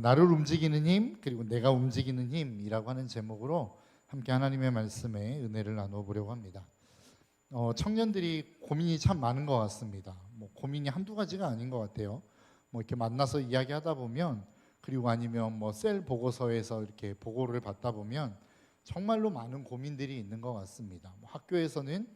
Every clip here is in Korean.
나를 움직이는 힘 그리고 내가 움직이는 힘이라고 하는 제목으로 함께 하나님의 말씀에 은혜를 나누어 보려고 합니다. 청년들이 고민이 참 많은 것 같습니다. 고민이 한두 가지가 아닌 것 같아요. 이렇게 만나서 이야기하다 보면 그리고 아니면 셀 보고서에서 이렇게 보고를 받다 보면 정말로 많은 고민들이 있는 것 같습니다. 학교에서는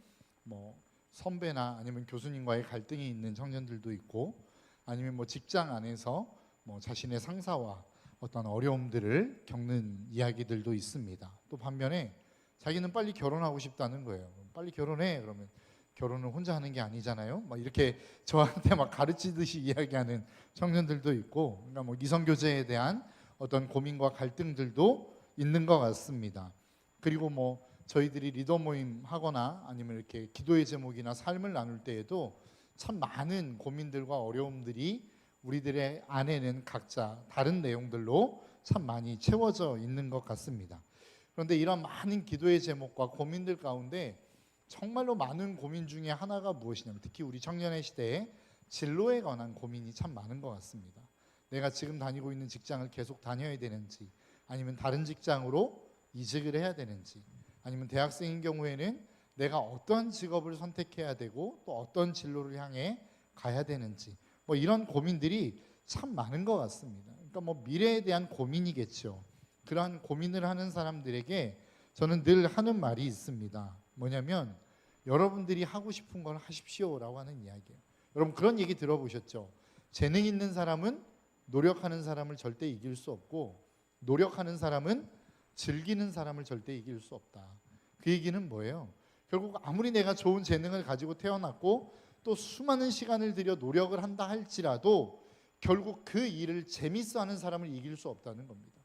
선배나 아니면 교수님과의 갈등이 있는 청년들도 있고 아니면 직장 안에서 자신의 상사와 어떤 어려움들을 겪는 이야기들도 있습니다. 또 반면에 자기는 빨리 결혼하고 싶다는 거예요. 빨리 결혼해. 그러면 결혼을 혼자 하는 게 아니잖아요. 이렇게 저한테 가르치듯이 이야기하는 청년들도 있고, 그러니까 이성 교제에 대한 어떤 고민과 갈등들도 있는 것 같습니다. 그리고 저희들이 리더 모임 하거나 아니면 이렇게 기도의 제목이나 삶을 나눌 때에도 참 많은 고민들과 어려움들이 우리들의 안에는 각자 다른 내용들로 참 많이 채워져 있는 것 같습니다. 그런데 이런 많은 기도의 제목과 고민들 가운데 정말로 많은 고민 중에 하나가 무엇이냐면 특히 우리 청년의 시대에 진로에 관한 고민이 참 많은 것 같습니다. 내가 지금 다니고 있는 직장을 계속 다녀야 되는지 아니면 다른 직장으로 이직을 해야 되는지 아니면 대학생인 경우에는 내가 어떤 직업을 선택해야 되고 또 어떤 진로를 향해 가야 되는지 이런 고민들이 참 많은 것 같습니다. 그러니까 미래에 대한 고민이겠죠. 그러한 고민을 하는 사람들에게 저는 늘 하는 말이 있습니다. 뭐냐면 여러분들이 하고 싶은 걸 하십시오라고 하는 이야기예요. 여러분 그런 얘기 들어보셨죠? 재능 있는 사람은 노력하는 사람을 절대 이길 수 없고 노력하는 사람은 즐기는 사람을 절대 이길 수 없다. 그 얘기는 뭐예요? 결국 아무리 내가 좋은 재능을 가지고 태어났고 또 수많은 시간을 들여 노력을 한다 할지라도 결국 그 일을 재밌어 하는 사람을 이길 수 없다는 겁니다.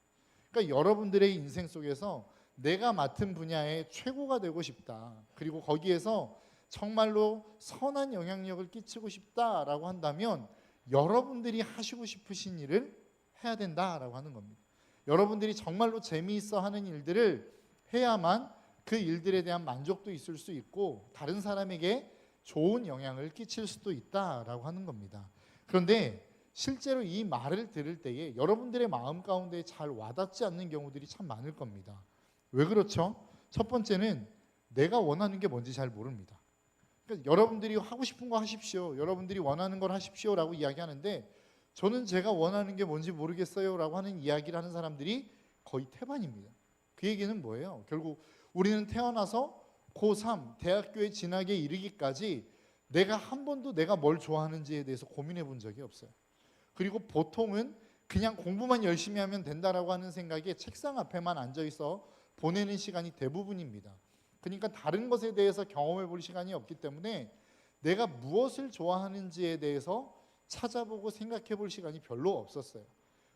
그러니까 여러분들의 인생 속에서 내가 맡은 분야에 최고가 되고 싶다. 그리고 거기에서 정말로 선한 영향력을 끼치고 싶다라고 한다면 여러분들이 하시고 싶으신 일을 해야 된다라고 하는 겁니다. 여러분들이 정말로 재미있어 하는 일들을 해야만 그 일들에 대한 만족도 있을 수 있고 다른 사람에게 좋은 영향을 끼칠 수도 있다라고 하는 겁니다. 그런데 실제로 이 말을 들을 때에 여러분들의 마음 가운데 잘 와닿지 않는 경우들이 참 많을 겁니다. 왜 그렇죠? 첫 번째는 내가 원하는 게 뭔지 잘 모릅니다. 그러니까 여러분들이 하고 싶은 거 하십시오. 여러분들이 원하는 걸 하십시오라고 이야기하는데 저는 제가 원하는 게 뭔지 모르겠어요라고 하는 이야기를 하는 사람들이 거의 태반입니다. 그 얘기는 뭐예요? 결국 우리는 태어나서 고3 대학교에 진학에 이르기까지 내가 한 번도 내가 뭘 좋아하는지에 대해서 고민해 본 적이 없어요. 그리고 보통은 그냥 공부만 열심히 하면 된다라고 하는 생각에 책상 앞에만 앉아 있어 보내는 시간이 대부분입니다. 그러니까 다른 것에 대해서 경험해 볼 시간이 없기 때문에 내가 무엇을 좋아하는지에 대해서 찾아보고 생각해 볼 시간이 별로 없었어요.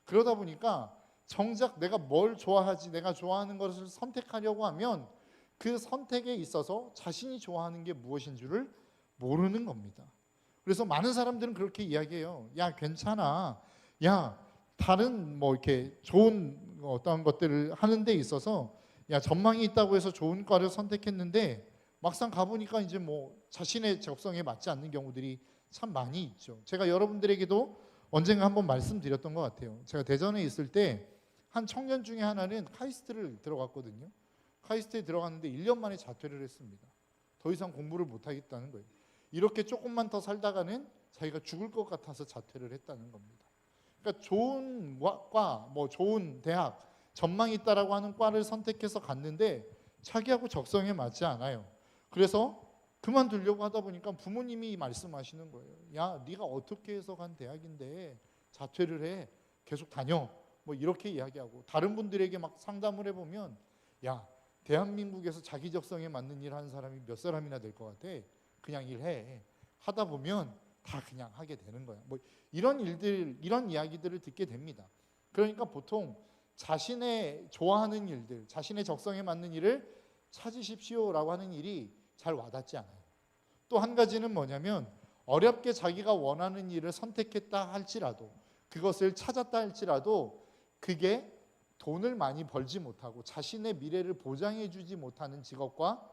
그러다 보니까 정작 내가 뭘 좋아하지, 내가 좋아하는 것을 선택하려고 하면 그 선택에 있어서 자신이 좋아하는 게 무엇인 줄을 모르는 겁니다. 그래서 많은 사람들은 그렇게 이야기해요. 야, 괜찮아. 야, 다른 이렇게 좋은 어떤 것들을 하는 데 있어서 야, 전망이 있다고 해서 좋은 과를 선택했는데 막상 가보니까 이제 자신의 적성에 맞지 않는 경우들이 참 많이 있죠. 제가 여러분들에게도 언젠가 한번 말씀드렸던 것 같아요. 제가 대전에 있을 때 한 청년 중에 하나는 카이스트를 들어갔거든요. 카이스트에 들어갔는데 1년 만에 자퇴를 했습니다. 더 이상 공부를 못하겠다는 거예요. 이렇게 조금만 더 살다가는 자기가 죽을 것 같아서 자퇴를 했다는 겁니다. 그러니까 좋은 과, 좋은 대학, 전망이 있다라고 하는 과를 선택해서 갔는데 자기하고 적성에 맞지 않아요. 그래서 그만두려고 하다 보니까 부모님이 말씀하시는 거예요. 야, 네가 어떻게 해서 간 대학인데 자퇴를 해. 계속 다녀. 이렇게 이야기하고 다른 분들에게 막 상담을 해보면 야, 대한민국에서 자기 적성에 맞는 일 하는 사람이 몇 사람이나 될 것 같아. 그냥 일해. 하다 보면 다 그냥 하게 되는 거야. 이런 일들, 이런 이야기들을 듣게 됩니다. 그러니까 보통 자신의 좋아하는 일들, 자신의 적성에 맞는 일을 찾으십시오라고 하는 일이 잘 와닿지 않아요. 또 한 가지는 뭐냐면 어렵게 자기가 원하는 일을 선택했다 할지라도 그것을 찾았다 할지라도 그게 돈을 많이 벌지 못하고 자신의 미래를 보장해 주지 못하는 직업과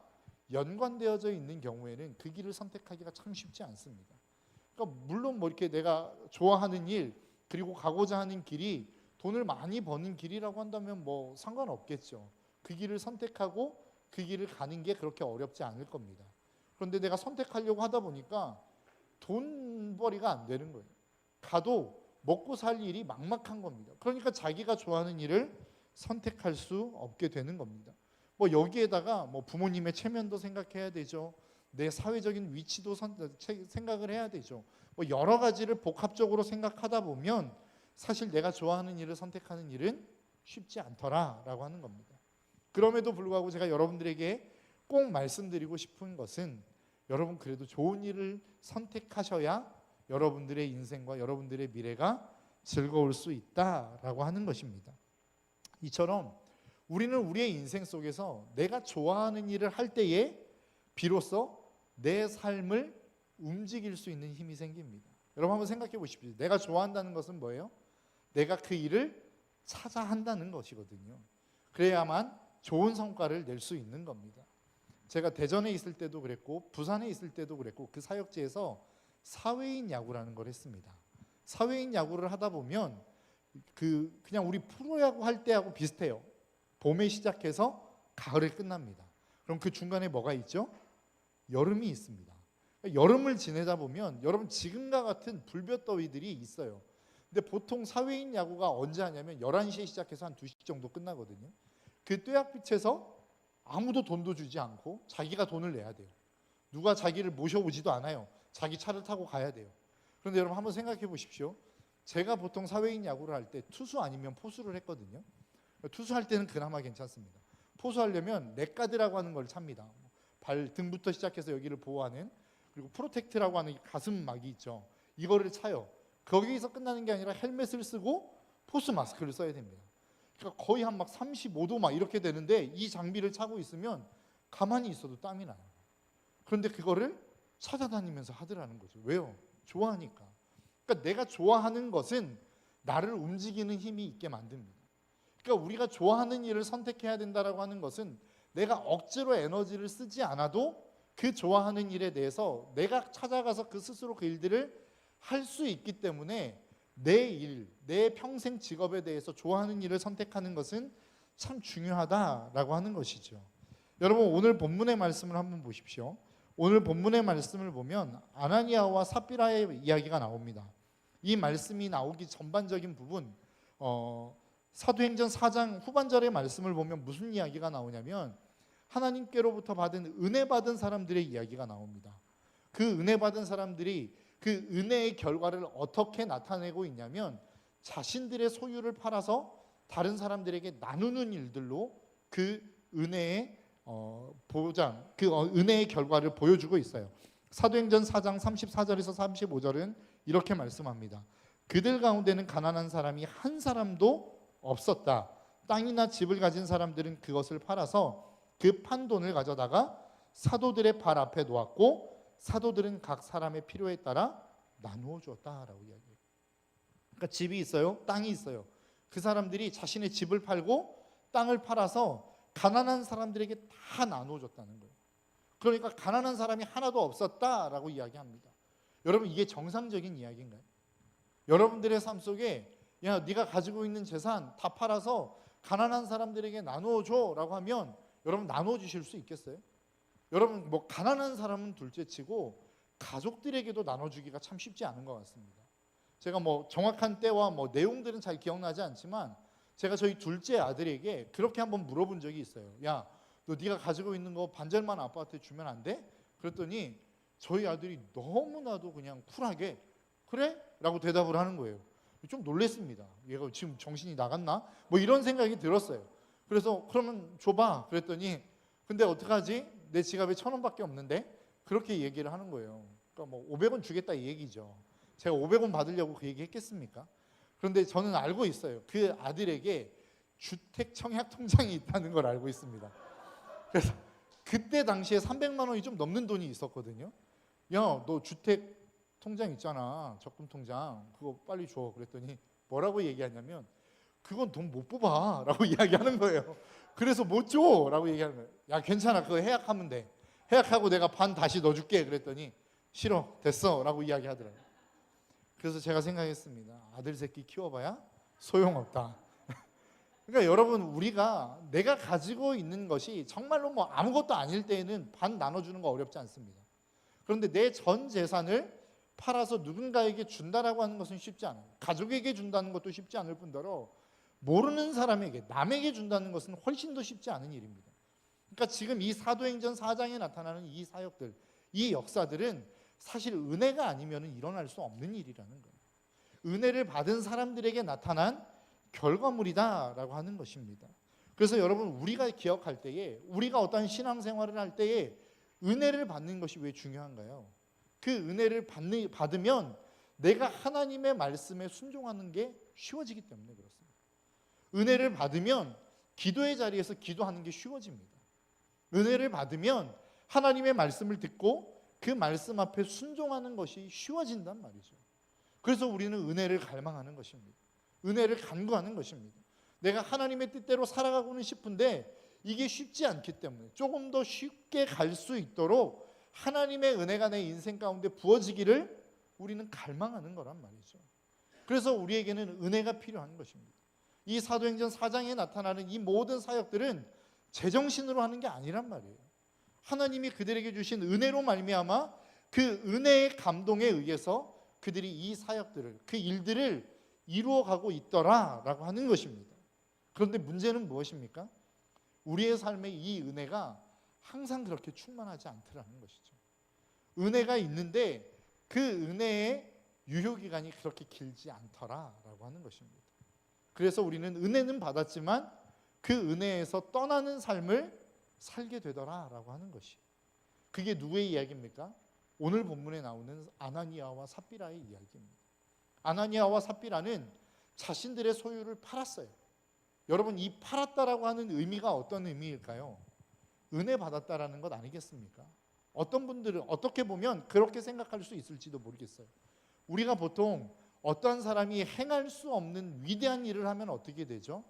연관되어져 있는 경우에는 그 길을 선택하기가 참 쉽지 않습니다. 그러니까 물론 이렇게 내가 좋아하는 일 그리고 가고자 하는 길이 돈을 많이 버는 길이라고 한다면 뭐 상관없겠죠. 그 길을 선택하고 그 길을 가는 게 그렇게 어렵지 않을 겁니다. 그런데 내가 선택하려고 하다 보니까 돈벌이가 안 되는 거예요. 가도 먹고 살 일이 막막한 겁니다. 그러니까 자기가 좋아하는 일을 선택할 수 없게 되는 겁니다. 뭐 여기에다가 뭐 부모님의 체면도 생각해야 되죠. 내 사회적인 위치도 생각을 해야 되죠. 뭐 여러 가지를 복합적으로 생각하다 보면 사실 내가 좋아하는 일을 선택하는 일은 쉽지 않더라라고 하는 겁니다. 그럼에도 불구하고 제가 여러분들에게 꼭 말씀드리고 싶은 것은 여러분 그래도 좋은 일을 선택하셔야 여러분들의 인생과 여러분들의 미래가 즐거울 수 있다라고 하는 것입니다. 이처럼 우리는 우리의 인생 속에서 내가 좋아하는 일을 할 때에 비로소 내 삶을 움직일 수 있는 힘이 생깁니다. 여러분 한번 생각해 보십시오. 내가 좋아한다는 것은 뭐예요? 내가 그 일을 찾아 한다는 것이거든요. 그래야만 좋은 성과를 낼 수 있는 겁니다. 제가 대전에 있을 때도 그랬고 부산에 있을 때도 그랬고 그 사역지에서 사회인 야구라는 걸 했습니다. 사회인 야구를 하다 보면 그냥 우리 프로야구 할 때하고 비슷해요. 봄에 시작해서 가을에 끝납니다. 그럼 그 중간에 뭐가 있죠? 여름이 있습니다. 여름을 지내다 보면 여러분 지금과 같은 불볕더위들이 있어요. 근데 보통 사회인 야구가 언제 하냐면 11시에 시작해서 한 2시 정도 끝나거든요. 그 뙤약빛에서 아무도 돈도 주지 않고 자기가 돈을 내야 돼요. 누가 자기를 모셔오지도 않아요. 자기 차를 타고 가야 돼요. 그런데 여러분 한번 생각해 보십시오. 제가 보통 사회인 야구를 할 때 투수 아니면 포수를 했거든요. 투수할 때는 그나마 괜찮습니다. 포수하려면 넥가드라고 하는 걸 찹니다. 발 등부터 시작해서 여기를 보호하는, 그리고 프로텍트라고 하는 가슴막이 있죠. 이거를 차요. 거기서 끝나는 게 아니라 헬멧을 쓰고 포수 마스크를 써야 됩니다. 그러니까 거의 한 막 35도 막 이렇게 되는데 이 장비를 차고 있으면 가만히 있어도 땀이 나요. 그런데 그거를 찾아다니면서 하더라는 거죠. 왜요? 좋아하니까. 그러니까 내가 좋아하는 것은 나를 움직이는 힘이 있게 만듭니다. 그러니까 우리가 좋아하는 일을 선택해야 된다라고 하는 것은 내가 억지로 에너지를 쓰지 않아도 그 좋아하는 일에 대해서 내가 찾아가서 그 스스로 그 일들을 할 수 있기 때문에 내 일, 내 평생 직업에 대해서 좋아하는 일을 선택하는 것은 참 중요하다라고 하는 것이죠. 여러분 오늘 본문의 말씀을 한번 보십시오. 오늘 본문의 말씀을 보면 아나니아와 삽비라의 이야기가 나옵니다. 이 말씀이 나오기 전반적인 부분, 사도행전 4장 후반절의 말씀을 보면 무슨 이야기가 나오냐면 하나님께로부터 받은 은혜 받은 사람들의 이야기가 나옵니다. 그 은혜 받은 사람들이 그 은혜의 결과를 어떻게 나타내고 있냐면 자신들의 소유를 팔아서 다른 사람들에게 나누는 일들로 그 은혜의 보장, 그 은혜의 결과를 보여주고 있어요. 사도행전 4장 34절에서 35절은 이렇게 말씀합니다. 그들 가운데는 가난한 사람이 한 사람도 없었다. 땅이나 집을 가진 사람들은 그것을 팔아서 그 판 돈을 가져다가 사도들의 발 앞에 놓았고 사도들은 각 사람의 필요에 따라 나누어 주었다라고 이야기해요. 그러니까 집이 있어요, 땅이 있어요. 그 사람들이 자신의 집을 팔고 땅을 팔아서 가난한 사람들에게 다 나누어 줬다는 거예요. 그러니까 가난한 사람이 하나도 없었다라고 이야기합니다. 여러분 이게 정상적인 이야기인가요? 여러분들의 삶 속에 야 네가 가지고 있는 재산 다 팔아서 가난한 사람들에게 나누어 줘라고 하면 여러분 나누어 주실 수 있겠어요? 여러분 뭐 가난한 사람은 둘째치고 가족들에게도 나눠주기가 참 쉽지 않은 것 같습니다. 제가 뭐 정확한 때와 뭐 내용들은 잘 기억나지 않지만 제가 저희 둘째 아들에게 그렇게 한번 물어본 적이 있어요. 야, 너 네가 가지고 있는 거 반절만 아빠한테 주면 안 돼? 그랬더니 저희 아들이 너무나도 그냥 쿨하게 그래? 라고 대답을 하는 거예요. 좀 놀랬습니다. 얘가 지금 정신이 나갔나? 뭐 이런 생각이 들었어요. 그래서 그러면 줘봐 그랬더니 근데 어떡하지? 내 지갑에 1,000원밖에 없는데? 그렇게 얘기를 하는 거예요. 그러니까 뭐 500원 주겠다 이 얘기죠. 제가 500원 받으려고 그 얘기 했겠습니까? 그런데 저는 알고 있어요. 그 아들에게 주택 청약 통장이 있다는 걸 알고 있습니다. 그래서 그때 당시에 300만 원이 좀 넘는 돈이 있었거든요. 야, 너 주택 통장 있잖아. 적금 통장. 그거 빨리 줘. 그랬더니 뭐라고 얘기하냐면 그건 돈 못 뽑아 라고 이야기하는 거예요. 그래서 못 줘 라고 얘기하는 거예요. 야 괜찮아 그거 해약하면 돼. 해약하고 내가 반 다시 넣어줄게. 그랬더니 싫어 됐어 라고 이야기하더라고요. 그래서 제가 생각했습니다. 아들 새끼 키워봐야 소용없다. 그러니까 여러분, 우리가 내가 가지고 있는 것이 정말로 뭐 아무것도 아닐 때에는 반 나눠주는 거 어렵지 않습니다. 그런데 내 전 재산을 팔아서 누군가에게 준다라고 하는 것은 쉽지 않아요. 가족에게 준다는 것도 쉽지 않을 뿐더러 모르는 사람에게, 남에게 준다는 것은 훨씬 더 쉽지 않은 일입니다. 그러니까 지금 이 사도행전 4장에 나타나는 이 사역들, 이 역사들은 사실 은혜가 아니면 일어날 수 없는 일이라는 거예요. 은혜를 받은 사람들에게 나타난 결과물이다라고 하는 것입니다. 그래서 여러분, 우리가 기억할 때에, 우리가 어떤 신앙생활을 할 때에 은혜를 받는 것이 왜 중요한가요? 그 은혜를 받으면 내가 하나님의 말씀에 순종하는 게 쉬워지기 때문에 그렇습니다. 은혜를 받으면 기도의 자리에서 기도하는 게 쉬워집니다. 은혜를 받으면 하나님의 말씀을 듣고 그 말씀 앞에 순종하는 것이 쉬워진단 말이죠. 그래서 우리는 은혜를 갈망하는 것입니다. 은혜를 간구하는 것입니다. 내가 하나님의 뜻대로 살아가고는 싶은데 이게 쉽지 않기 때문에 조금 더 쉽게 갈 수 있도록 하나님의 은혜가 내 인생 가운데 부어지기를 우리는 갈망하는 거란 말이죠. 그래서 우리에게는 은혜가 필요한 것입니다. 이 사도행전 4장에 나타나는 이 모든 사역들은 제정신으로 하는 게 아니란 말이에요. 하나님이 그들에게 주신 은혜로 말미암아 그 은혜의 감동에 의해서 그들이 이 사역들을, 그 일들을 이루어가고 있더라라고 하는 것입니다. 그런데 문제는 무엇입니까? 우리의 삶에 이 은혜가 항상 그렇게 충만하지 않더라는 것이죠. 은혜가 있는데 그 은혜의 유효기간이 그렇게 길지 않더라라고 하는 것입니다. 그래서 우리는 은혜는 받았지만 그 은혜에서 떠나는 삶을 살게 되더라라고 하는 것이, 그게 누구의 이야기입니까? 오늘 본문에 나오는 아나니아와 삽비라의 이야기입니다. 아나니아와 삽비라는 자신들의 소유를 팔았어요. 여러분, 이 팔았다라고 하는 의미가 어떤 의미일까요? 은혜 받았다라는 것 아니겠습니까? 어떤 분들은 어떻게 보면 그렇게 생각할 수 있을지도 모르겠어요. 우리가 보통 어떤 사람이 행할 수 없는 위대한 일을 하면 어떻게 되죠?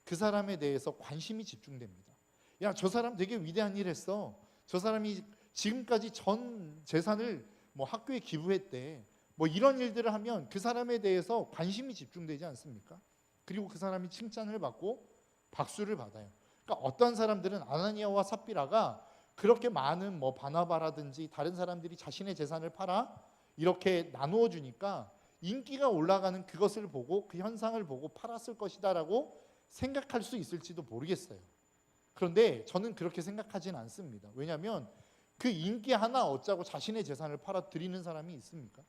그 사람에 대해서 관심이 집중됩니다. 야, 저 사람 되게 위대한 일 했어. 저 사람이 지금까지 전 재산을 뭐 학교에 기부했대. 뭐 이런 일들을 하면 그 사람에 대해서 관심이 집중되지 않습니까? 그리고 그 사람이 칭찬을 받고 박수를 받아요. 그러니까 어떤 사람들은 아나니아와 삽비라가 그렇게 많은 뭐 바나바라든지 다른 사람들이 자신의 재산을 팔아 이렇게 나누어 주니까 인기가 올라가는 그것을 보고, 그 현상을 보고 팔았을 것이다라고 생각할 수 있을지도 모르겠어요. 그런데 저는 그렇게 생각하진 않습니다. 왜냐하면 그 인기 하나 얻자고 자신의 재산을 팔아 드리는 사람이 있습니까?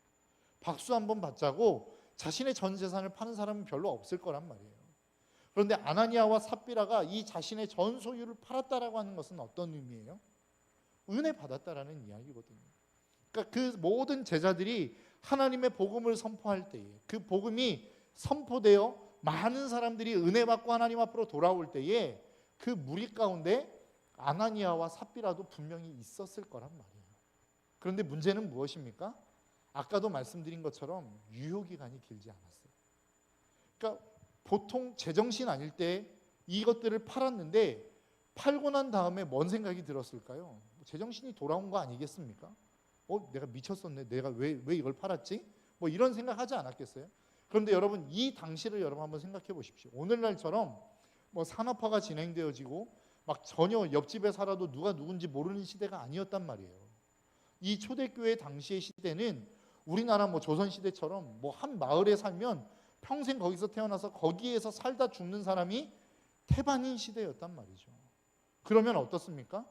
박수 한번 받자고 자신의 전 재산을 파는 사람은 별로 없을 거란 말이에요. 그런데 아나니아와 삽비라가 이 자신의 전 소유를 팔았다라고 하는 것은 어떤 의미예요? 은혜 받았다라는 이야기거든요. 그러니까 그 모든 제자들이 하나님의 복음을 선포할 때에, 그 복음이 선포되어 많은 사람들이 은혜 받고 하나님 앞으로 돌아올 때에 그 무리 가운데 아나니아와 삽비라도 분명히 있었을 거란 말이에요. 그런데 문제는 무엇입니까? 아까도 말씀드린 것처럼 유효기간이 길지 않았어요. 그러니까 보통 제정신 아닐 때 이것들을 팔았는데 팔고 난 다음에 뭔 생각이 들었을까요? 제정신이 돌아온 거 아니겠습니까? 내가 미쳤었네. 내가 왜 이걸 팔았지? 뭐 이런 생각하지 않았겠어요? 그런데 여러분, 이 당시를 여러분 한번 생각해 보십시오. 오늘날처럼 뭐 산업화가 진행되어지고 막 전혀 옆집에 살아도 누가 누군지 모르는 시대가 아니었단 말이에요. 이 초대교회 당시의 시대는 우리나라 뭐 조선시대처럼 뭐 한 마을에 살면 평생 거기서 태어나서 거기에서 살다 죽는 사람이 태반인 시대였단 말이죠. 그러면 어떻습니까?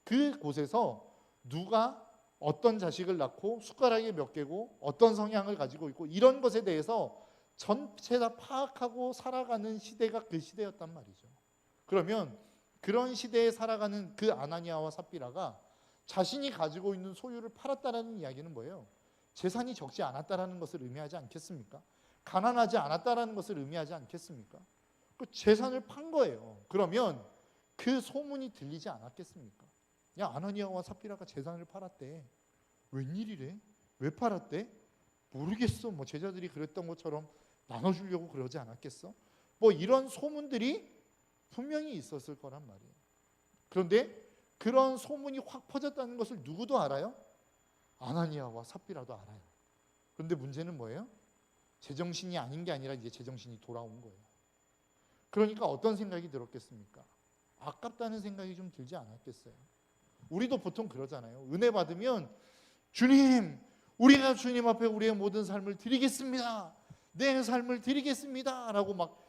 그곳에서 누가 어떤 자식을 낳고 숟가락이 몇 개고 어떤 성향을 가지고 있고 이런 것에 대해서 전체 다 파악하고 살아가는 시대가 그 시대였단 말이죠. 그러면 그런 시대에 살아가는 그 아나니아와 삽비라가 자신이 가지고 있는 소유를 팔았다라는 이야기는 뭐예요? 재산이 적지 않았다라는 것을 의미하지 않겠습니까? 가난하지 않았다라는 것을 의미하지 않겠습니까? 그 재산을 판 거예요. 그러면 그 소문이 들리지 않았겠습니까? 야, 아나니아와 삽비라가 재산을 팔았대. 웬일이래? 왜 팔았대? 모르겠어. 뭐 제자들이 그랬던 것처럼 나눠주려고 그러지 않았겠어? 뭐 이런 소문들이 분명히 있었을 거란 말이에요. 그런데 그런 소문이 확 퍼졌다는 것을 누구도 알아요? 아나니아와 삽비라도 알아요. 그런데 문제는 뭐예요? 제정신이 아닌 게 아니라 이제 제정신이 돌아온 거예요. 그러니까 어떤 생각이 들었겠습니까? 아깝다는 생각이 좀 들지 않았겠어요? 우리도 보통 그러잖아요. 은혜 받으면 주님, 우리가 주님 앞에 우리의 모든 삶을 드리겠습니다. 내 삶을 드리겠습니다. 라고 막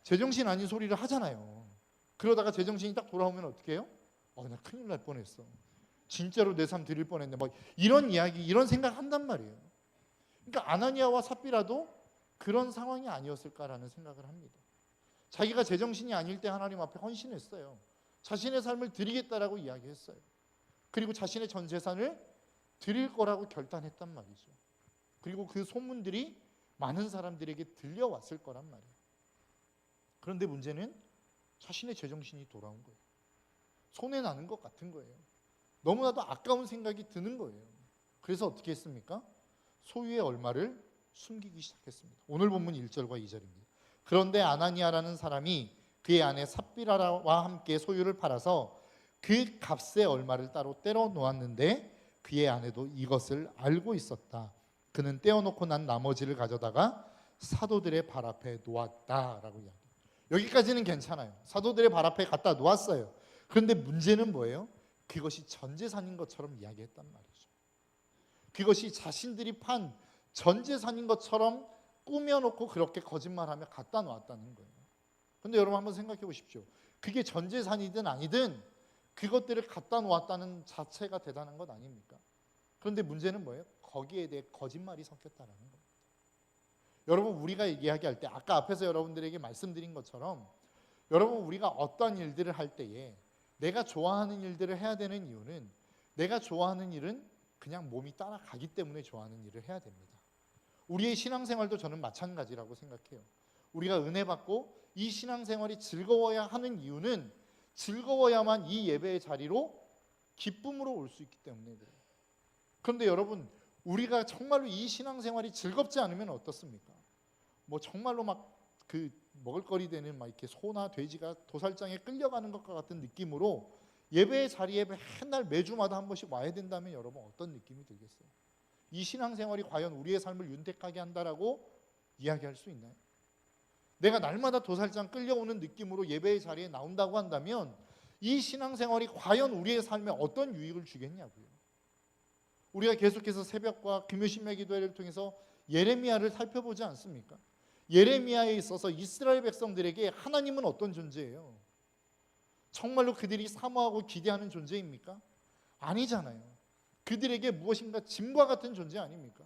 제정신 아닌 소리를 하잖아요. 그러다가 제정신이 딱 돌아오면 어떻게 해요? 나 큰일 날 뻔했어. 진짜로 내 삶 드릴 뻔했네. 막 이런 이야기, 이런 생각 한단 말이에요. 그러니까 아나니아와 삽비라도 그런 상황이 아니었을까라는 생각을 합니다. 자기가 제정신이 아닐 때 하나님 앞에 헌신했어요. 자신의 삶을 드리겠다라고 이야기했어요. 그리고 자신의 전 재산을 드릴 거라고 결단했단 말이죠. 그리고 그 소문들이 많은 사람들에게 들려왔을 거란 말이에요. 그런데 문제는 자신의 제정신이 돌아온 거예요. 손해나는 것 같은 거예요. 너무나도 아까운 생각이 드는 거예요. 그래서 어떻게 했습니까? 소유의 얼마를 숨기기 시작했습니다. 오늘 본문 1절과 2절입니다. 그런데 아나니아라는 사람이 그의 아내 삽비라와 함께 소유를 팔아서 그 값의 얼마를 따로 떼어 놓았는데 그의 아내도 이것을 알고 있었다. 그는 떼어놓고 난 나머지를 가져다가 사도들의 발 앞에 놓았다라고 이야기해요. 여기까지는 괜찮아요. 사도들의 발 앞에 갖다 놓았어요. 그런데 문제는 뭐예요? 그것이 전 재산인 것처럼 이야기했단 말이죠. 그것이 자신들이 판 전 재산인 것처럼 꾸며놓고 그렇게 거짓말하며 갖다 놓았다는 거예요. 그런데 여러분 한번 생각해 보십시오. 그게 전 재산이든 아니든 그것들을 갖다 놓았다는 자체가 대단한 것 아닙니까? 그런데 문제는 뭐예요? 거기에 대해 거짓말이 섞였다는 겁니다. 여러분 우리가 이야기할 때 아까 앞에서 여러분들에게 말씀드린 것처럼 여러분 우리가 어떤 일들을 할 때에 내가 좋아하는 일들을 해야 되는 이유는 내가 좋아하는 일은 그냥 몸이 따라가기 때문에 좋아하는 일을 해야 됩니다. 우리의 신앙생활도 저는 마찬가지라고 생각해요. 우리가 은혜 받고 이 신앙생활이 즐거워야 하는 이유는 즐거워야만 이 예배의 자리로 기쁨으로 올 수 있기 때문에 그래요. 그런데 여러분 우리가 정말로 이 신앙생활이 즐겁지 않으면 어떻습니까? 뭐 정말로 막 그 먹을거리 되는 막 이렇게 소나 돼지가 도살장에 끌려가는 것과 같은 느낌으로 예배의 자리에 맨날 매주마다 한 번씩 와야 된다면 여러분 어떤 느낌이 들겠어요? 이 신앙생활이 과연 우리의 삶을 윤택하게 한다라고 이야기할 수 있나요? 내가 날마다 도살장 끌려오는 느낌으로 예배의 자리에 나온다고 한다면 이 신앙생활이 과연 우리의 삶에 어떤 유익을 주겠냐고요. 우리가 계속해서 새벽과 금요신매 기도회를 통해서 예레미야를 살펴보지 않습니까? 예레미야에 있어서 이스라엘 백성들에게 하나님은 어떤 존재예요? 정말로 그들이 사모하고 기대하는 존재입니까? 아니잖아요. 그들에게 무엇인가 짐과 같은 존재 아닙니까?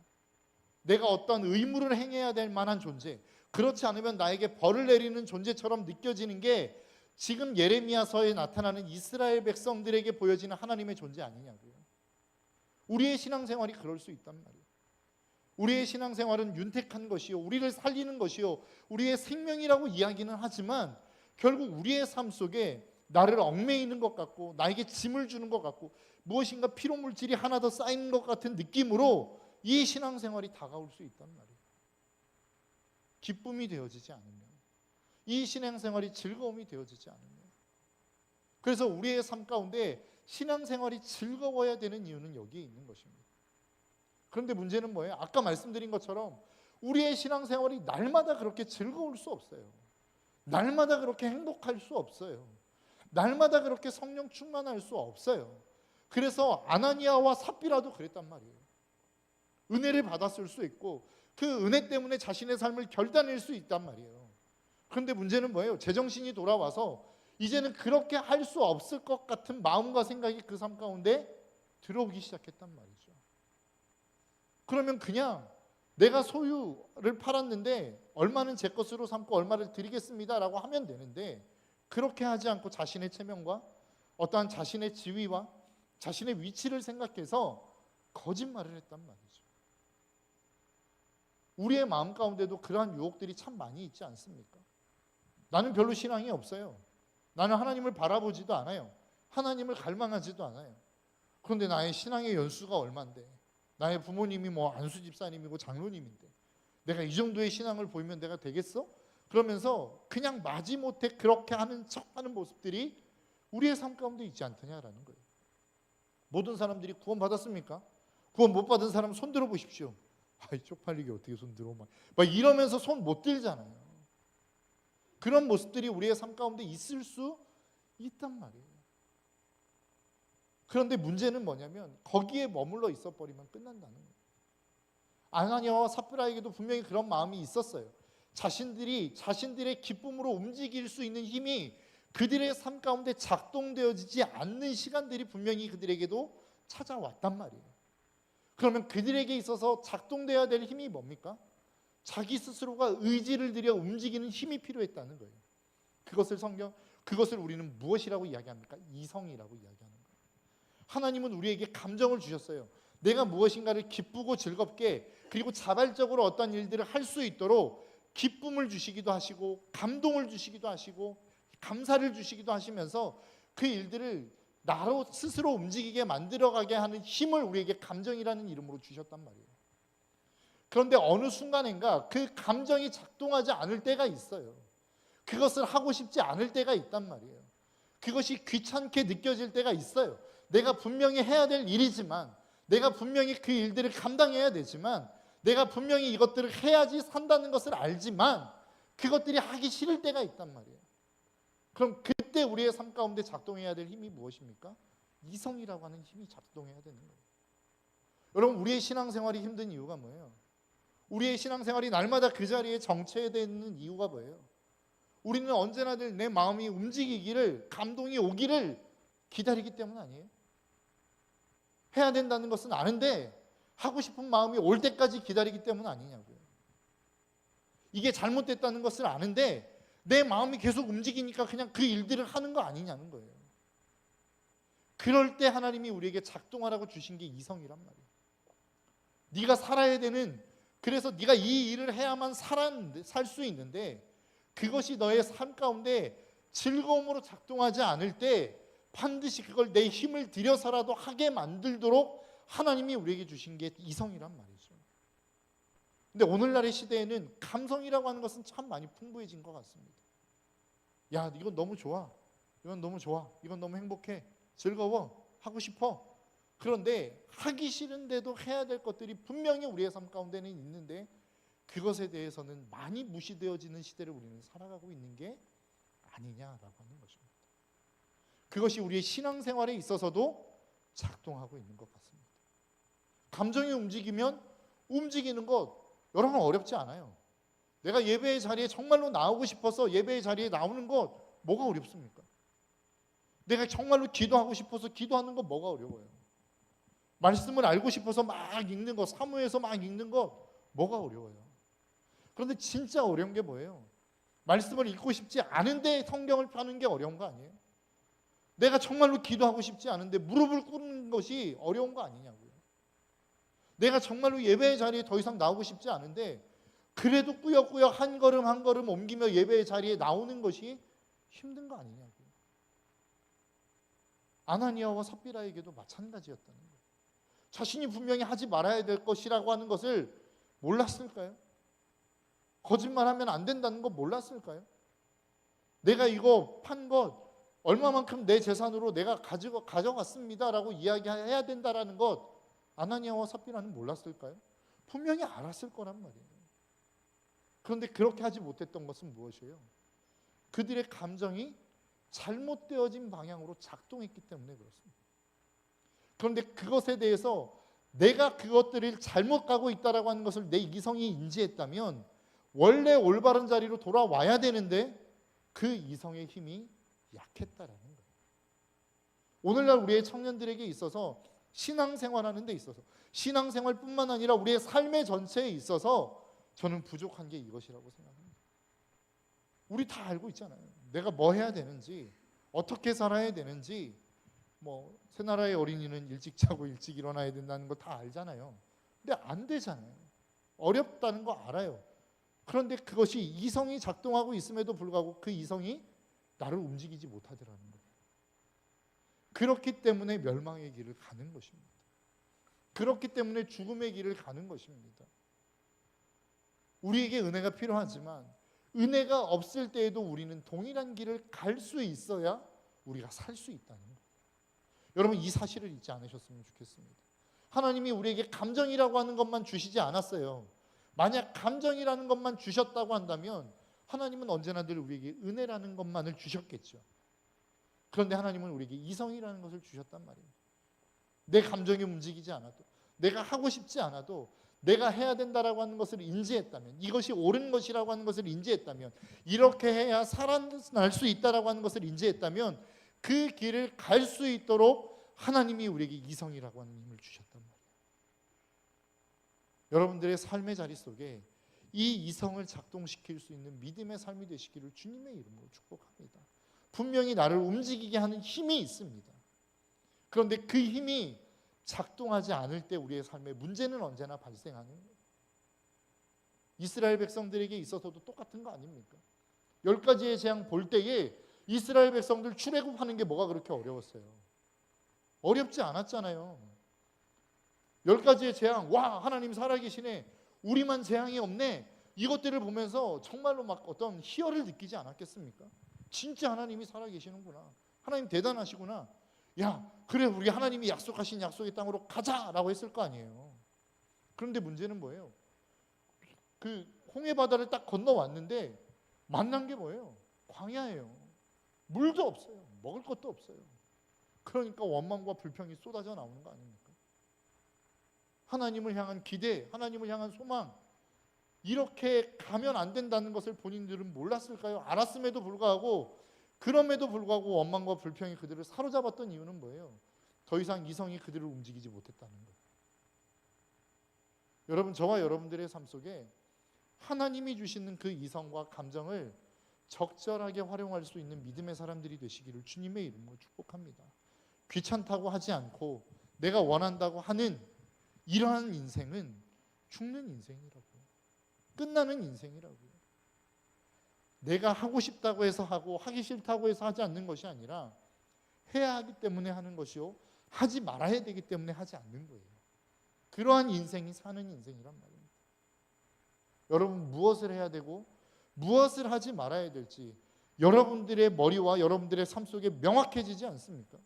내가 어떤 의무를 행해야 될 만한 존재, 그렇지 않으면 나에게 벌을 내리는 존재처럼 느껴지는 게 지금 예레미야서에 나타나는 이스라엘 백성들에게 보여지는 하나님의 존재 아니냐고요. 우리의 신앙생활이 그럴 수 있단 말이에요. 우리의 신앙생활은 윤택한 것이요, 우리를 살리는 것이요, 우리의 생명이라고 이야기는 하지만 결국 우리의 삶 속에 나를 얽매이는 것 같고 나에게 짐을 주는 것 같고 무엇인가 피로물질이 하나 더 쌓이는 것 같은 느낌으로 이 신앙생활이 다가올 수 있단 말이에요. 기쁨이 되어지지 않으면, 이 신앙생활이 즐거움이 되어지지 않으면. 그래서 우리의 삶 가운데 신앙생활이 즐거워야 되는 이유는 여기에 있는 것입니다. 그런데 문제는 뭐예요? 아까 말씀드린 것처럼 우리의 신앙생활이 날마다 그렇게 즐거울 수 없어요. 날마다 그렇게 행복할 수 없어요. 날마다 그렇게 성령 충만할 수 없어요. 그래서 아나니아와 삽비라도 그랬단 말이에요. 은혜를 받았을 수 있고 그 은혜 때문에 자신의 삶을 결단낼 수 있단 말이에요. 그런데 문제는 뭐예요? 제정신이 돌아와서 이제는 그렇게 할 수 없을 것 같은 마음과 생각이 그 삶 가운데 들어오기 시작했단 말이죠. 그러면 그냥 내가 소유를 팔았는데 얼마는 제 것으로 삼고 얼마를 드리겠습니다라고 하면 되는데 그렇게 하지 않고 자신의 체면과 어떠한 자신의 지위와 자신의 위치를 생각해서 거짓말을 했단 말이죠. 우리의 마음 가운데도 그러한 유혹들이 참 많이 있지 않습니까? 나는 별로 신앙이 없어요. 나는 하나님을 바라보지도 않아요. 하나님을 갈망하지도 않아요. 그런데 나의 신앙의 연수가 얼만데, 나의 부모님이 뭐 안수 집사님이고 장로님인데 내가 이 정도의 신앙을 보이면 내가 되겠어? 그러면서 그냥 마지못해 그렇게 하는 척하는 모습들이 우리의 삶 가운데 있지 않더냐라는 거예요. 모든 사람들이 구원 받았습니까? 구원 못 받은 사람 손 들어 보십시오. 아이 쪽팔리게 어떻게 손 들어 막 이러면서 손 못 들잖아요. 그런 모습들이 우리의 삶 가운데 있을 수 있단 말이에요. 그런데 문제는 뭐냐면 거기에 머물러 있어 버리면 끝난다는 거예요. 아나니아와 삽비라에게도 분명히 그런 마음이 있었어요. 자신들의 기쁨으로 움직일 수 있는 힘이 그들의 삶 가운데 작동되어지지 않는 시간들이 분명히 그들에게도 찾아왔단 말이에요. 그러면 그들에게 있어서 작동돼야 될 힘이 뭡니까? 자기 스스로가 의지를 들여 움직이는 힘이 필요했다는 거예요. 그것을 우리는 무엇이라고 이야기합니까? 이성이라고 이야기하는 거예요. 하나님은 우리에게 감정을 주셨어요. 내가 무엇인가를 기쁘고 즐겁게 그리고 자발적으로 어떤 일들을 할 수 있도록 기쁨을 주시기도 하시고 감동을 주시기도 하시고 감사를 주시기도 하시면서 그 일들을 나로 스스로 움직이게 만들어가게 하는 힘을 우리에게 감정이라는 이름으로 주셨단 말이에요. 그런데 어느 순간인가 그 감정이 작동하지 않을 때가 있어요. 그것을 하고 싶지 않을 때가 있단 말이에요. 그것이 귀찮게 느껴질 때가 있어요. 내가 분명히 해야 될 일이지만, 내가 분명히 그 일들을 감당해야 되지만, 내가 분명히 이것들을 해야지 산다는 것을 알지만 그것들이 하기 싫을 때가 있단 말이에요. 그럼 그때 우리의 삶 가운데 작동해야 될 힘이 무엇입니까? 이성이라고 하는 힘이 작동해야 되는 거예요. 여러분, 우리의 신앙생활이 힘든 이유가 뭐예요? 우리의 신앙생활이 날마다 그 자리에 정체되는 이유가 뭐예요? 우리는 언제나 늘 내 마음이 움직이기를, 감동이 오기를 기다리기 때문 아니에요? 해야 된다는 것은 아는데 하고 싶은 마음이 올 때까지 기다리기 때문 아니냐고요. 이게 잘못됐다는 것을 아는데 내 마음이 계속 움직이니까 그냥 그 일들을 하는 거 아니냐는 거예요. 그럴 때 하나님이 우리에게 작동하라고 주신 게 이성이란 말이에요. 네가 살아야 되는, 그래서 네가 이 일을 해야만 살 수 있는데 그것이 너의 삶 가운데 즐거움으로 작동하지 않을 때 반드시 그걸 내 힘을 들여서라도 하게 만들도록 하나님이 우리에게 주신 게 이성이란 말이죠. 근데 오늘날의 시대에는 감성이라고 하는 것은 참 많이 풍부해진 것 같습니다. 야, 이건 너무 좋아. 이건 너무 좋아. 이건 너무 행복해. 즐거워. 하고 싶어. 그런데 하기 싫은데도 해야 될 것들이 분명히 우리의 삶 가운데는 있는데 그것에 대해서는 많이 무시되어지는 시대를 우리는 살아가고 있는 게 아니냐라고 하는 것입니다. 그것이 우리의 신앙생활에 있어서도 작동하고 있는 것 같습니다. 감정이 움직이면 움직이는 것 여러분 어렵지 않아요. 내가 예배의 자리에 정말로 나오고 싶어서 예배의 자리에 나오는 것 뭐가 어렵습니까? 내가 정말로 기도하고 싶어서 기도하는 것 뭐가 어려워요? 말씀을 알고 싶어서 막 읽는 것, 사무에서 막 읽는 것 뭐가 어려워요? 그런데 진짜 어려운 게 뭐예요? 말씀을 읽고 싶지 않은데 성경을 펴는 게 어려운 거 아니에요? 내가 정말로 기도하고 싶지 않은데 무릎을 꿇는 것이 어려운 거 아니냐고요. 내가 정말로 예배의 자리에 더 이상 나오고 싶지 않은데 그래도 꾸역꾸역 한 걸음 한 걸음 옮기며 예배의 자리에 나오는 것이 힘든 거 아니냐고요. 아나니아와 삽비라에게도 마찬가지였다는 거예요. 자신이 분명히 하지 말아야 될 것이라고 하는 것을 몰랐을까요? 거짓말하면 안 된다는 거 몰랐을까요? 내가 이거 판 것 얼마만큼 내 재산으로 내가 가져갔습니다라고 이야기해야 된다라는 것 아나니아와 삽비라는 몰랐을까요? 분명히 알았을 거란 말이에요. 그런데 그렇게 하지 못했던 것은 무엇이에요? 그들의 감정이 잘못되어진 방향으로 작동했기 때문에 그렇습니다. 그런데 그것에 대해서 내가 그것들을 잘못 가고 있다라고 하는 것을 내 이성이 인지했다면 원래 올바른 자리로 돌아와야 되는데 그 이성의 힘이 약했다라는 거예요. 오늘날 우리의 청년들에게 있어서 신앙생활하는 데 있어서 신앙생활뿐만 아니라 우리의 삶의 전체에 있어서 저는 부족한 게 이것이라고 생각합니다. 우리 다 알고 있잖아요. 내가 뭐 해야 되는지, 어떻게 살아야 되는지, 뭐 새나라의 어린이는 일찍 자고 일찍 일어나야 된다는 거 다 알잖아요. 근데 안 되잖아요. 어렵다는 거 알아요. 그런데 그것이 이성이 작동하고 있음에도 불구하고 그 이성이 나를 움직이지 못하더라는 거예요. 그렇기 때문에 멸망의 길을 가는 것입니다. 그렇기 때문에 죽음의 길을 가는 것입니다. 우리에게 은혜가 필요하지만 은혜가 없을 때에도 우리는 동일한 길을 갈 수 있어야 우리가 살 수 있다는 거예요. 여러분 이 사실을 잊지 않으셨으면 좋겠습니다. 하나님이 우리에게 감정이라고 하는 것만 주시지 않았어요. 만약 감정이라는 것만 주셨다고 한다면 하나님은 언제나 늘 우리에게 은혜라는 것만을 주셨겠죠. 그런데 하나님은 우리에게 이성이라는 것을 주셨단 말이에요. 내 감정이 움직이지 않아도, 내가 하고 싶지 않아도 내가 해야 된다라고 하는 것을 인지했다면, 이것이 옳은 것이라고 하는 것을 인지했다면, 이렇게 해야 살아날 수 있다라고 하는 것을 인지했다면 그 길을 갈 수 있도록 하나님이 우리에게 이성이라고 하는 힘을 주셨단 말이에요. 여러분들의 삶의 자리 속에 이 이성을 작동시킬 수 있는 믿음의 삶이 되시기를 주님의 이름으로 축복합니다. 분명히 나를 움직이게 하는 힘이 있습니다. 그런데 그 힘이 작동하지 않을 때 우리의 삶에 문제는 언제나 발생하는 거예요. 이스라엘 백성들에게 있어서도 똑같은 거 아닙니까? 10가지의 재앙 볼 때에 이스라엘 백성들 출애굽하는 게 뭐가 그렇게 어려웠어요? 어렵지 않았잖아요. 10가지의 재앙, 와, 하나님 살아계시네, 우리만 재앙이 없네, 이것들을 보면서 정말로 막 어떤 희열을 느끼지 않았겠습니까? 진짜 하나님이 살아계시는구나, 하나님 대단하시구나, 야, 그래, 우리 하나님이 약속하신 약속의 땅으로 가자라고 했을 거 아니에요. 그런데 문제는 뭐예요? 그 홍해 바다를 딱 건너왔는데 만난 게 뭐예요? 광야예요. 물도 없어요. 먹을 것도 없어요. 그러니까 원망과 불평이 쏟아져 나오는 거 아닙니까? 하나님을 향한 기대, 하나님을 향한 소망, 이렇게 가면 안 된다는 것을 본인들은 몰랐을까요? 알았음에도 불구하고, 그럼에도 불구하고 원망과 불평이 그들을 사로잡았던 이유는 뭐예요? 더 이상 이성이 그들을 움직이지 못했다는 거예요. 여러분, 저와 여러분들의 삶 속에 하나님이 주시는 그 이성과 감정을 적절하게 활용할 수 있는 믿음의 사람들이 되시기를 주님의 이름으로 축복합니다. 귀찮다고 하지 않고 내가 원한다고 하는 이러한 인생은 죽는 인생이라고요. 끝나는 인생이라고요. 내가 하고 싶다고 해서 하고 하기 싫다고 해서 하지 않는 것이 아니라 해야 하기 때문에 하는 것이요, 하지 말아야 되기 때문에 하지 않는 거예요. 그러한 인생이 사는 인생이란 말입니다. 여러분, 무엇을 해야 되고 무엇을 하지 말아야 될지 여러분들의 머리와 여러분들의 삶 속에 명확해지지 않습니까?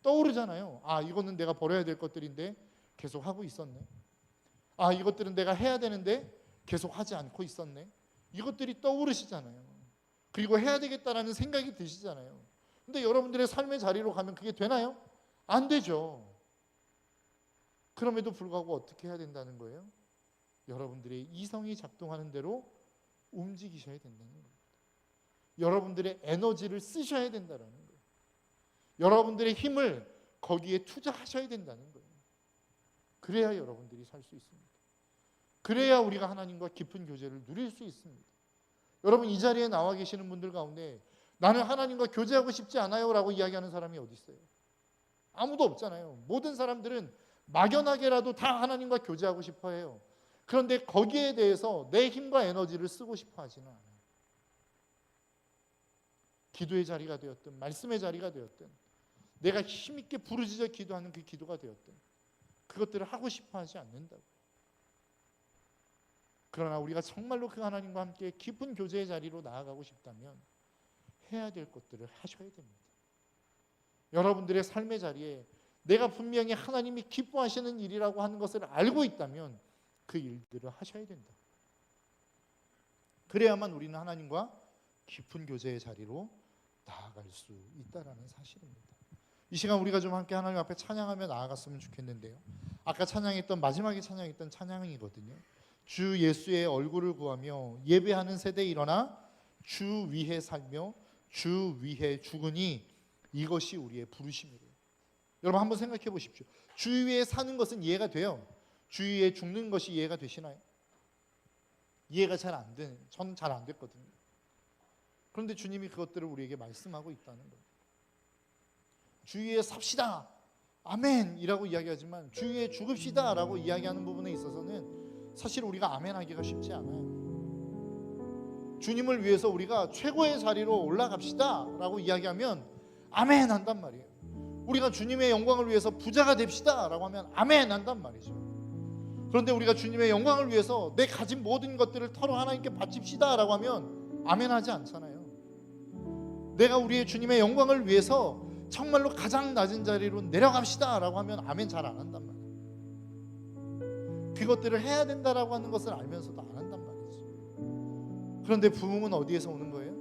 떠오르잖아요. 아, 이거는 내가 버려야 될 것들인데 계속 하고 있었네. 아, 이것들은 내가 해야 되는데 계속 하지 않고 있었네. 이것들이 떠오르시잖아요. 그리고 해야 되겠다라는 생각이 드시잖아요. 근데 여러분들의 삶의 자리로 가면 그게 되나요? 안 되죠. 그럼에도 불구하고 어떻게 해야 된다는 거예요? 여러분들의 이성이 작동하는 대로 움직이셔야 된다는 겁니다. 여러분들의 에너지를 쓰셔야 된다는 거예요. 여러분들의 힘을 거기에 투자하셔야 된다는 거예요. 그래야 여러분들이 살 수 있습니다. 그래야 우리가 하나님과 깊은 교제를 누릴 수 있습니다. 여러분, 이 자리에 나와 계시는 분들 가운데 나는 하나님과 교제하고 싶지 않아요 라고 이야기하는 사람이 어디 있어요? 아무도 없잖아요. 모든 사람들은 막연하게라도 다 하나님과 교제하고 싶어 해요. 그런데 거기에 대해서 내 힘과 에너지를 쓰고 싶어 하지는 않아요. 기도의 자리가 되었든 말씀의 자리가 되었든 내가 힘있게 부르짖어 기도하는 그 기도가 되었든 그것들을 하고 싶어 하지 않는다고. 그러나 우리가 정말로 그 하나님과 함께 깊은 교제의 자리로 나아가고 싶다면 해야 될 것들을 하셔야 됩니다. 여러분들의 삶의 자리에 내가 분명히 하나님이 기뻐하시는 일이라고 하는 것을 알고 있다면 그 일들을 하셔야 된다. 그래야만 우리는 하나님과 깊은 교제의 자리로 나아갈 수 있다라는 사실입니다. 이 시간 우리가 좀 함께 하나님 앞에 찬양하며 나아갔으면 좋겠는데요. 아까 찬양했던, 마지막에 찬양했던 찬양이거든요. 주 예수의 얼굴을 구하며 예배하는 세대에 일어나 주 위에 살며 주 위에 죽으니 이것이 우리의 부르심이래요. 여러분, 한번 생각해 보십시오. 주 위에 사는 것은 이해가 돼요. 주 위에 죽는 것이 이해가 되시나요? 이해가 잘 안 되는, 저는 잘 안 됐거든요. 그런데 주님이 그것들을 우리에게 말씀하고 있다는 거예요. 주 위에 삽시다, 아멘 이라고 이야기하지만 주 위에 죽읍시다 라고 이야기하는 부분에 있어서는 사실 우리가 아멘 하기가 쉽지 않아요. 주님을 위해서 우리가 최고의 자리로 올라갑시다 라고 이야기하면 아멘 한단 말이에요. 우리가 주님의 영광을 위해서 부자가 됩시다 라고 하면 아멘 한단 말이죠. 그런데 우리가 주님의 영광을 위해서 내 가진 모든 것들을 털어 하나님께 바칩시다 라고 하면 아멘 하지 않잖아요. 내가 우리의 주님의 영광을 위해서 정말로 가장 낮은 자리로 내려갑시다 라고 하면 아멘 잘 안 한단 말이에요. 그것들을 해야 된다라고 하는 것을 알면서도 안 한단 말이죠. 그런데 부흥은 어디에서 오는 거예요?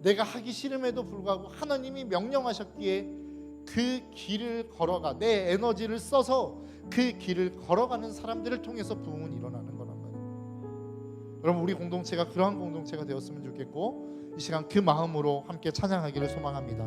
내가 하기 싫음에도 불구하고 하나님이 명령하셨기에 그 길을 걸어가, 내 에너지를 써서 그 길을 걸어가는 사람들을 통해서 부흥은 일어나는 거란 말이에요. 여러분, 우리 공동체가 그러한 공동체가 되었으면 좋겠고, 이 시간 그 마음으로 함께 찬양하기를 소망합니다.